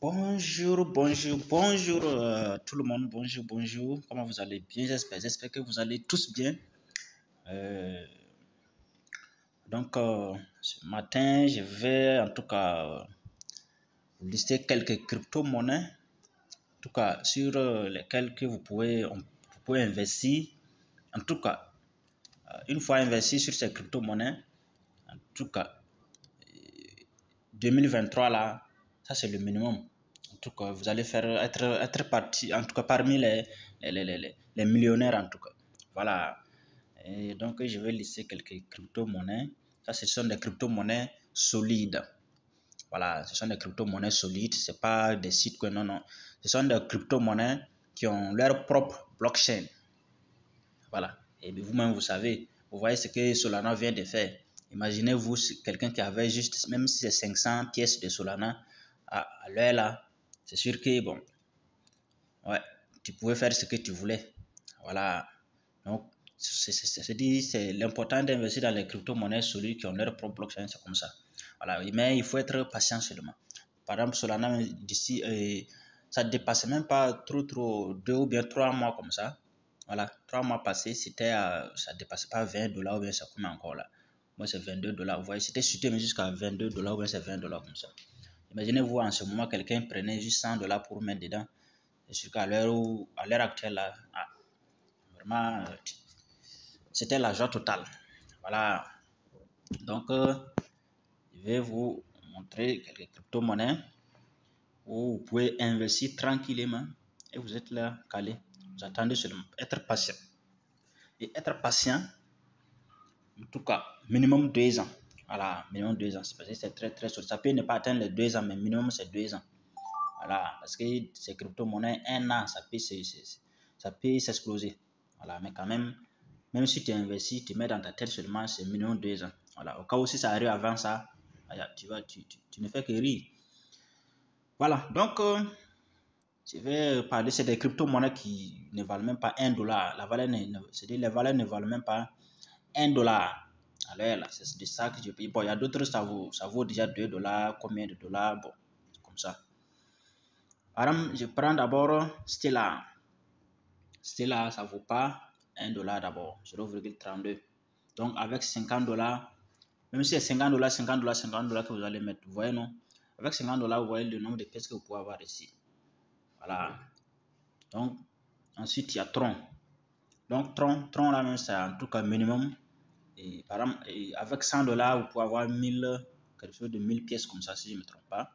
Bonjour tout le monde, bonjour. Comment vous allez bien? J'espère que vous allez tous bien. Euh, Ce matin, je vais en tout cas vous lister quelques crypto-monnaies, en tout cas sur lesquelles que vous pouvez investir. En tout cas, une fois investi sur ces crypto-monnaies, en tout cas, 2023 là, ça c'est le minimum. En tout cas, vous allez être parti, en tout cas parmi les millionnaires en tout cas. Voilà. Et donc, je vais lister quelques crypto-monnaies. Ça, ce sont des crypto-monnaies solides. Voilà, ce sont des crypto-monnaies solides. Ce n'est pas des sites que non, non. Ce sont des crypto-monnaies qui ont leur propre blockchain. Voilà. Et vous-même, vous savez, vous voyez ce que Solana vient de faire. Imaginez-vous quelqu'un qui avait juste, même si c'est 500 pièces de Solana à l'heure là, c'est sûr que, bon, ouais, tu pouvais faire ce que tu voulais. Voilà. Donc, c'est l'important d'investir dans les crypto-monnaies solides qui ont leur propre blockchain, c'est comme ça. Voilà. Mais il faut être patient seulement. Par exemple, Solana, d'ici, ça ne dépasse même pas trop, 2 ou bien 3 mois comme ça. Voilà, 3 mois passés, ça ne dépassait pas $20 ou bien c'est combien encore là. Moi, c'est $22. Vous voyez, c'était chuté mais jusqu'à $22 ou bien c'est $20 comme ça. Imaginez-vous en ce moment, quelqu'un prenait juste $100 pour mettre dedans. C'est sûr qu'à l'heure actuelle, là, vraiment, c'était la joie totale. Voilà. Donc, je vais vous montrer quelques crypto-monnaies où vous pouvez investir tranquillement et vous êtes là calé. Vous attendez seulement. Être patient. Et être patient, en tout cas, minimum 2 ans. Voilà, minimum 2 ans. C'est parce que c'est très, très sûr. Ça peut ne pas atteindre les 2 ans, mais minimum c'est 2 ans. Voilà, parce que ces crypto-monnaies, 1 an, ça peut s'exploser. Voilà, mais quand même si tu investis, tu mets dans ta tête seulement, c'est minimum 2 ans. Voilà, au cas où si ça arrive avant ça, tu ne fais que rire. Voilà, donc je vais parler, c'est des crypto-monnaies qui ne valent même pas $1. C'est-à-dire les valeurs ne valent même pas $1. Alors là, c'est de ça que je paye. Bon, il y a d'autres, ça vaut déjà $2, combien de dollars, bon, c'est comme ça. Par exemple, je prends d'abord Stellar. Stellar, ça ne vaut pas $1 d'abord, 0,32. Donc, avec $50, même si c'est $50, $50 que vous allez mettre, vous voyez, non? Avec $50, vous voyez le nombre de pièces que vous pouvez avoir ici. Voilà. Donc, ensuite, il y a Tron. Donc, Tron là même, c'est en tout cas minimum. Et par exemple, avec $100, vous pouvez avoir quelque chose de 1000 pièces comme ça, si je ne me trompe pas.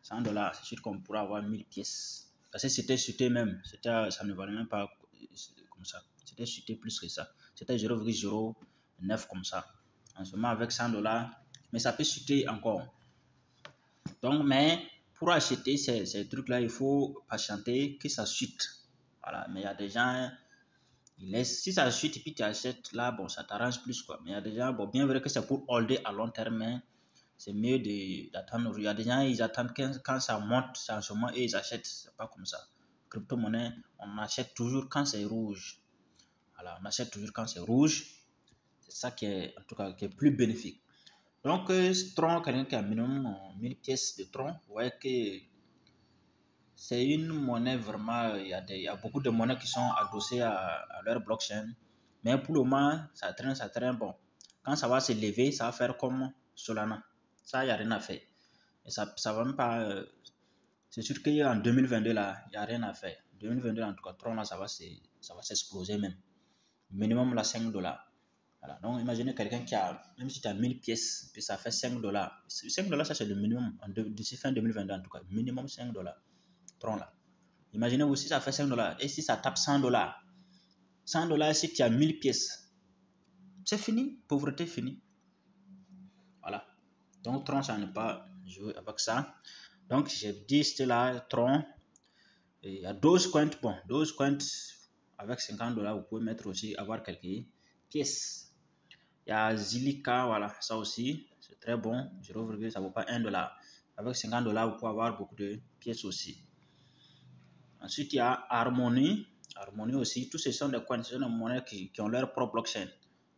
$100, c'est sûr qu'on pourra avoir 1000 pièces. Parce que c'était même, ça ne valait même pas comme ça. C'était chuté plus que ça. C'était 0,09 comme ça. En ce moment, avec $100, mais ça peut chuter encore. Donc, mais pour acheter ces trucs-là, il faut patienter que ça chute. Voilà, mais il y a des gens, si ça chute et puis tu achètes là, bon, ça t'arrange plus quoi. Mais il y a des gens, bon, bien vrai que c'est pour holder à long terme, mais c'est mieux d'attendre. Il y a des gens, ils attendent quand ça monte, c'est en ce moment et ils achètent. C'est pas comme ça. Crypto-monnaie, on achète toujours quand c'est rouge. Voilà, on achète toujours quand c'est rouge. C'est ça qui est, en tout cas, qui est plus bénéfique. Donc, Tron, quelqu'un qui a minimum 1000 pièces de Tron, vous voyez que c'est une monnaie vraiment, il y a beaucoup de monnaies qui sont adossées à leur blockchain. Mais pour le moment, ça traîne. Bon, quand ça va se lever, ça va faire comme Solana. Ça, il n'y a rien à faire. Et ça va même pas. C'est sûr qu'en 2022, là, il n'y a rien à faire. 2022, en tout cas, Tron, là, ça va s'exploser même. Minimum, là, $5. Voilà. Donc, imaginez quelqu'un qui a, même si tu as 1000 pièces, puis ça fait $5. $5, ça, c'est le minimum. D'ici fin 2022, en tout cas, minimum $5. Tron, là. Imaginez-vous si ça fait $5 et si ça tape $100. $100, si tu as 1000 pièces, c'est fini. Pauvreté finie. Voilà. Donc, Tron, ça n'est pas jouer avec ça. Donc, j'ai dit, c'était là, Tron. Et il y a Dogecoin. Bon, Dogecoin, avec $50, vous pouvez mettre aussi, avoir quelques pièces. Il y a Zilliqa, voilà, ça aussi, c'est très bon. 0, ça ne vaut pas $1. Avec $50, vous pouvez avoir beaucoup de pièces aussi. Ensuite, il y a Harmony. Harmony aussi, tous ces sont des coins, ce sont des monnaies qui ont leur propre blockchain.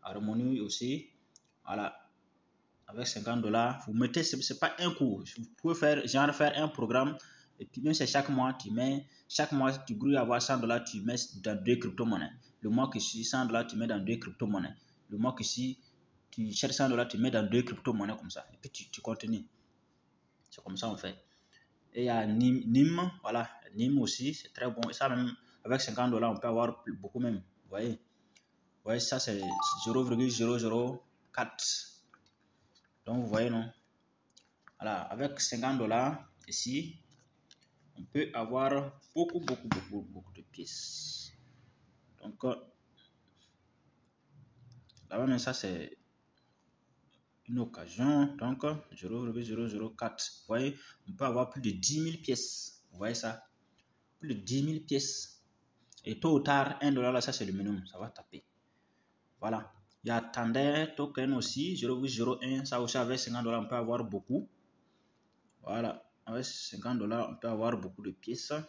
Harmony aussi, voilà, avec $50, vous mettez, c'est pas un coup. Vous pouvez faire un programme Et puis même c'est chaque mois, tu grouilles avoir 100 dollars, tu mets dans 2 crypto-monnaies. Le mois qui suit, 100 dollars, tu mets dans 2 crypto-monnaies. Le mois qui suit, tu cherches 100 dollars, tu mets dans 2 crypto-monnaies comme ça. Et puis tu continues. C'est comme ça on fait. Et il y a NIM, voilà, NIM aussi, c'est très bon. Et ça même, avec 50 dollars, on peut avoir beaucoup même. Vous voyez, ça c'est 0,004. Donc vous voyez, non? Voilà, avec 50 dollars ici, on peut avoir beaucoup de pièces. Donc là même ça c'est une occasion. Donc 0,004. Vous voyez, on peut avoir plus de 10 000 pièces. Vous voyez ça? Plus de 10 000 pièces. Et tôt ou tard, 1 dollar là, ça c'est le minimum. Ça va taper. Voilà. Il y a Thunder Token aussi, 0,01. Ça aussi avec 50 dollars, on peut avoir beaucoup. Voilà. Avec 50 dollars, on peut avoir beaucoup de pièces. On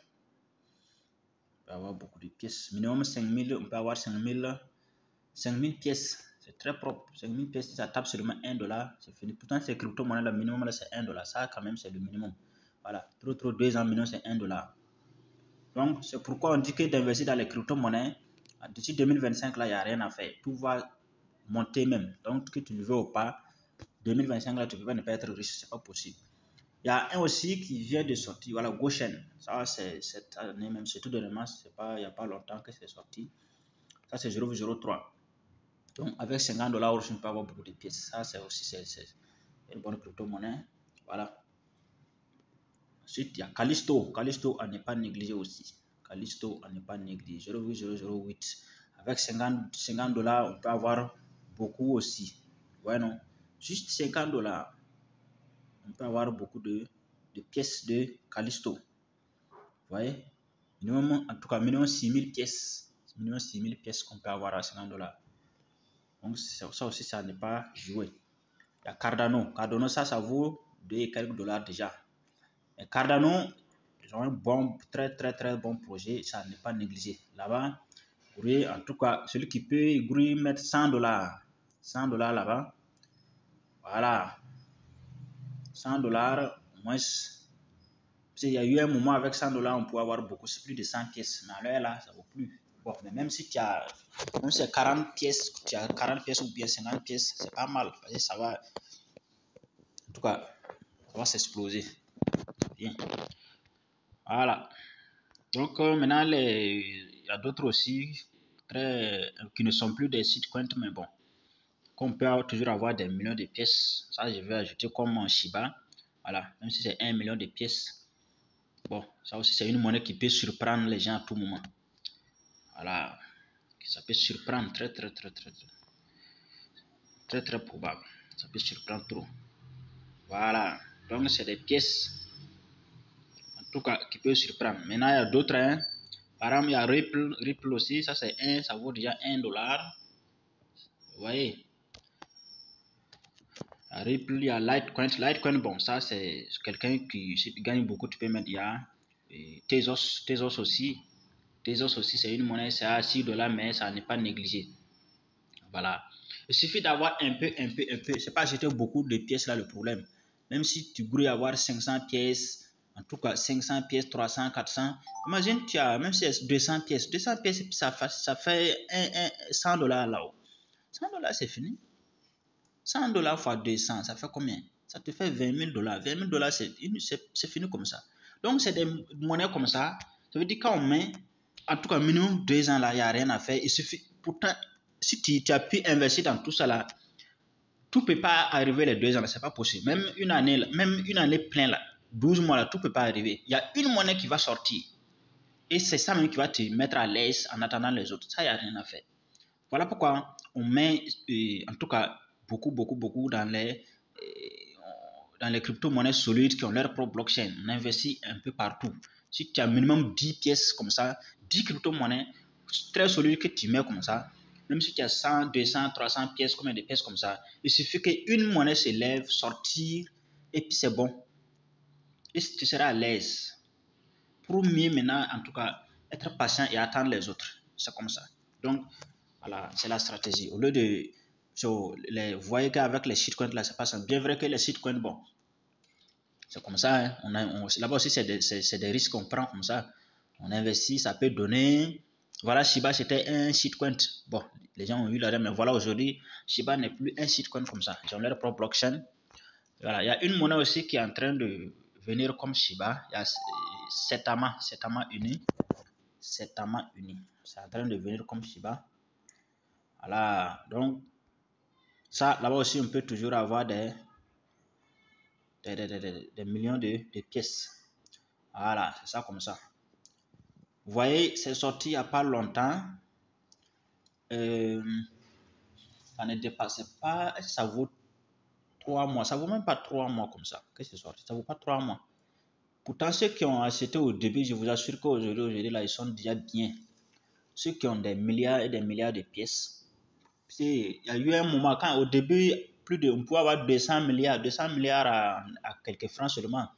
peut avoir beaucoup de pièces. Minimum 5000, on peut avoir 5000 pièces. C'est très propre. 5000 pièces, ça tape seulement 1 dollar. C'est fini. Pourtant, c'est crypto-monnaie, le minimum là, c'est 1 dollar. Ça, quand même, c'est le minimum. Voilà. Trop, 2 ans minimum, c'est 1 dollar. Donc, c'est pourquoi on dit que d'investir dans les crypto-monnaies, d'ici 2025, là, il n'y a rien à faire. Tout va monter même. Donc, que tu le veux ou pas, 2025, là, tu ne peux pas ne pas être riche. C'est pas possible. Il y a un aussi qui vient de sortir, voilà, Goshen. Ça, c'est cette année même, c'est tout dernièrement, il n'y a pas longtemps que c'est sorti. Ça, c'est 0,03. Donc, avec 50 dollars, on peut avoir beaucoup de pièces. Ça, c'est aussi une bonne crypto-monnaie. Voilà. Ensuite, il y a Callisto. Callisto, à ne pas négliger aussi. Callisto, à ne pas négliger. 0,008. Avec 50 dollars, on peut avoir beaucoup aussi. Ouais, non. Juste 50 dollars, on peut avoir beaucoup de pièces de Callisto. Vous voyez? Minimum, en tout cas, minimum 6000 pièces. Minimum 6000 pièces qu'on peut avoir à 50 dollars. Donc, ça aussi, ça n'est pas joué. Il y a Cardano. Cardano, ça vaut 2 et quelques dollars déjà. Mais Cardano, ils ont un bon, très bon projet. Ça n'est pas négligé. Là-bas, en tout cas, celui qui peut mettre 100 dollars. 100 dollars là-bas. Voilà. 100 dollars, au moins. Il y a eu un moment avec 100 dollars, on pouvait avoir beaucoup, c'est plus de 100 pièces. Mais à l'heure là, ça ne vaut plus. Bon, mais même si tu as, même si 40 pièces, tu as 40 pièces ou bien 50 pièces, c'est pas mal. Parce que ça va, en tout cas, ça va s'exploser. Bien. Voilà. Donc maintenant, il y a d'autres aussi qui ne sont plus des sitcoins, mais bon, qu'on peut toujours avoir des millions de pièces. Ça, je vais ajouter comme Shiba. Voilà, même si c'est 1 million de pièces. Bon, ça aussi, c'est une monnaie qui peut surprendre les gens à tout moment. Voilà, ça peut surprendre très probable. Ça peut surprendre trop. Voilà, donc c'est des pièces, en tout cas, qui peuvent surprendre. Maintenant, il y a d'autres, hein. Par exemple, il y a Ripple aussi, ça c'est ça vaut déjà 1 dollar. Vous voyez, Ripple, il y a Litecoin. Litecoin, bon, ça c'est quelqu'un qui, si tu gagnes beaucoup, tu peux mettre, il y a Tezos aussi. Tezos aussi, c'est une monnaie, c'est à 6 dollars, mais ça n'est pas négligé. Voilà. Il suffit d'avoir un peu. C'est pas acheter beaucoup de pièces là le problème. Même si tu voulais avoir 500 pièces, en tout cas 500 pièces, 300, 400. Imagine, tu as, même si c'est 200 pièces, ça fait 100 dollars là-haut. 100 dollars, c'est fini. 100 dollars fois 200, ça fait combien? Ça te fait 20 000 dollars. 20 000 dollars, c'est fini comme ça. Donc, c'est des monnaies comme ça. Ça veut dire quand on met, en tout cas, minimum 2 ans là, il n'y a rien à faire. Il suffit, pourtant, si tu as pu investir dans tout ça là, tout ne peut pas arriver les 2 ans, c'est pas possible. Même une année pleine là, 12 mois là, tout ne peut pas arriver. Il y a une monnaie qui va sortir. Et c'est ça même qui va te mettre à l'aise en attendant les autres. Ça, il n'y a rien à faire. Voilà pourquoi on met, en tout cas, beaucoup dans les crypto-monnaies solides qui ont leur propre blockchain. On investit un peu partout. Si tu as minimum 10 pièces comme ça, 10 crypto-monnaies très solides que tu mets comme ça, même si tu as 100, 200, 300 pièces, combien de pièces comme ça, il suffit qu'une monnaie se lève, sortir, et puis c'est bon. Et tu seras à l'aise. Pour mieux maintenant, en tout cas, être patient et attendre les autres. C'est comme ça. Donc, voilà, c'est la stratégie. Au lieu de... vous voyez qu'avec les shitcoins, là, c'est pas ça. Bien vrai que les shitcoins, bon, C'est comme ça. Hein. Là-bas aussi, c'est des risques qu'on prend comme ça. On investit, ça peut donner. Voilà, Shiba, c'était un shitcoin. Bon, les gens ont eu l'argent, mais voilà, aujourd'hui, Shiba n'est plus un shitcoin comme ça. Ils ont leur propre blockchain. Voilà, il y a une monnaie aussi qui est en train de venir comme Shiba. Il y a Setama Uni. Setama Uni. C'est en train de venir comme Shiba. Voilà, donc, ça, là-bas aussi, on peut toujours avoir des millions de pièces. Voilà, c'est ça comme ça. Vous voyez, c'est sorti il n'y a pas longtemps. Euh, ça ne dépassait pas, ça vaut 3 mois. Ça vaut même pas 3 mois comme ça que c'est sorti. Ça vaut pas 3 mois. Pourtant, ceux qui ont acheté au début, je vous assure qu'aujourd'hui, là, ils sont déjà bien. Ceux qui ont des milliards et des milliards de pièces. Il y a eu un moment quand au début, on pouvait avoir 200 milliards à quelques francs seulement.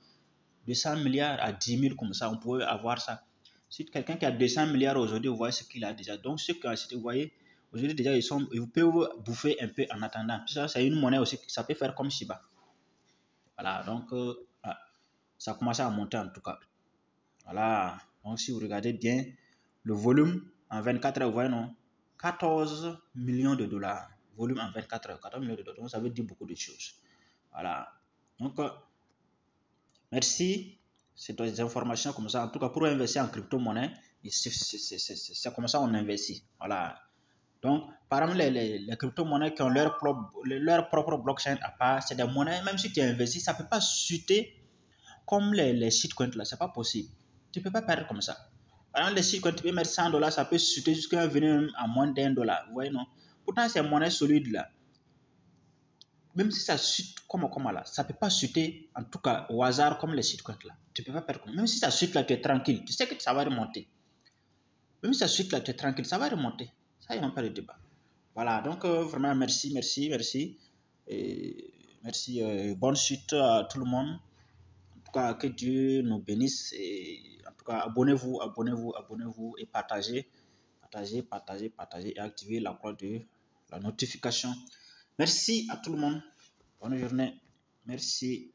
200 milliards à 10 000 comme ça, on pouvait avoir ça. Si quelqu'un qui a 200 milliards aujourd'hui, vous voyez ce qu'il a déjà. Donc, ceux qui ont acheté, vous voyez, aujourd'hui déjà, ils peuvent bouffer un peu en attendant. Ça, c'est une monnaie aussi, ça peut faire comme Shiba. Voilà, donc, ça commence à monter en tout cas. Voilà, donc si vous regardez bien, le volume en 24 heures, vous voyez, non? 14 millions de dollars. Volume en 24 heures, 14 millions de dollars. Donc, ça veut dire beaucoup de choses. Voilà. Donc, merci. C'est des informations comme ça. En tout cas, pour investir en crypto-monnaie, c'est comme ça qu'on investit. Voilà. Donc, parmi les crypto-monnaies qui ont leur propre blockchain à part, c'est des monnaies, même si tu investis, ça ne peut pas chuter comme les shitcoins là. C'est pas possible. Tu ne peux pas perdre comme ça. Par exemple, les shitcoins, tu peux mettre 100 dollars, ça peut chuter jusqu'à venir à moins d'1 dollar. Vous voyez, non? Pourtant, ces monnaies solides là, même si ça chute comme là, ça ne peut pas chuter, en tout cas au hasard comme les shitcoins là. Tu ne peux pas perdre. Même si ça chute là, tu es tranquille. Tu sais que ça va remonter. Même si ça chute là, tu es tranquille, ça va remonter. Ça, il n'y a même pas de débat. Voilà, donc vraiment merci. Et merci. Bonne suite à tout le monde. En tout cas, que Dieu nous bénisse. Et en tout cas, abonnez-vous et partagez et activez la cloche de la notification. Merci à tout le monde. Bonne journée. Merci.